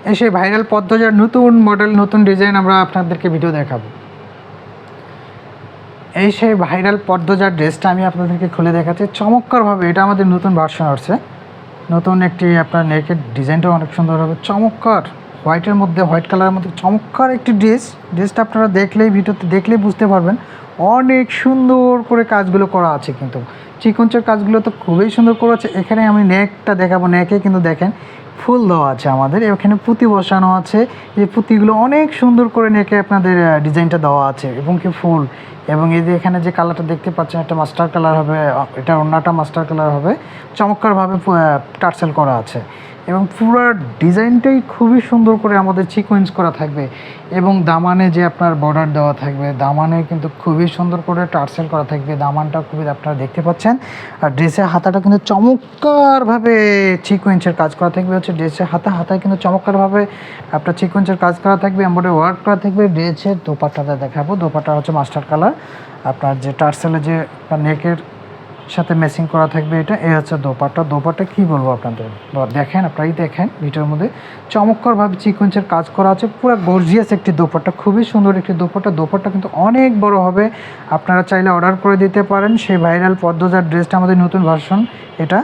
এই সেই ভাইরাল পদ্মজার নতুন মডেল, নতুন ডিজাইন আমরা আপনাদেরকে ভিডিও দেখাবো। এই সেই ভাইরাল পদ্মজার ড্রেসটা আমি আপনাদেরকে খুলে দেখাচ্ছি চমৎকারভাবে। এটা আমাদের নতুন ভার্সন আসছে, নতুন একটি আপনার নেকের ডিজাইনটাও অনেক সুন্দর হবে, চমৎকার হোয়াইটের মধ্যে, হোয়াইট কালারের মধ্যে চমৎকার একটি ড্রেসটা আপনারা দেখলেই, ভিডিওতে দেখলেই বুঝতে পারবেন অনেক সুন্দর করে কাজগুলো করা আছে। কিন্তু চিকনচের কাজগুলো তো খুবই সুন্দর করা আছে। এখানে আমি নেকটা দেখাবো, নেকে কিন্তু দেখেন ফুল দেওয়া আছে আমাদের, এখানে পুঁতি বসানো আছে। এই পুঁতিগুলো অনেক সুন্দর করে নেকে আপনাদের ডিজাইনটা দেওয়া আছে এবং কি ফুল, এবং এই যে এখানে যে কালারটা দেখতে পাচ্ছেন একটা মাস্টার কালার হবে, এটা অন্যটা মাস্টার কালার হবে, চমৎকারভাবে টার্সেল করা আছে এবং পুরো ডিজাইনটাই খুবই সুন্দর করে আমাদের সিকোয়েন্স করা থাকবে। এবং দামানে যে আপনার বর্ডার দেওয়া থাকবে, দামানে কিন্তু খুবই সুন্দর করে টার্সেল করা থাকবে, দামানটা খুবই আপনারা দেখতে পাচ্ছেন। আর ড্রেসের হাতাটা কিন্তু চমৎকারভাবে সিকোয়েন্সের কাজ করা থাকবে, হচ্ছে ড্রেসের হাতায় কিন্তু চমৎকারভাবে আপনার সিকোয়েন্সের কাজ করা থাকবে, এমব্রয়ডারি ওয়ার্ক করা থাকবে। ড্রেসের দোপাট্টাটা দেখাবো, দোপাট্টা হচ্ছে মাস্টার কালার, আপনার যে টার্সেলে যে নেকের সাথে ম্যাচিং করা থাকবে, এটা এই হচ্ছে দোপাট্টা কি বলবো আপনাদের, দেখেন আপনারাই দেখেন ভিডিওর মধ্যে চমৎকারভাবে সিকোয়েন্সের কাজ করা আছে, পুরো গর্জিয়াস একটি দোপাট্টা, খুবই সুন্দর একটি দোপাট্টা কিন্তু অনেক বড় হবে। আপনারা চাইলে অর্ডার করে দিতে পারেন সেই ভাইরাল পদ্মজার ড্রেসটা, আমাদের নতুন ভার্সন এটা।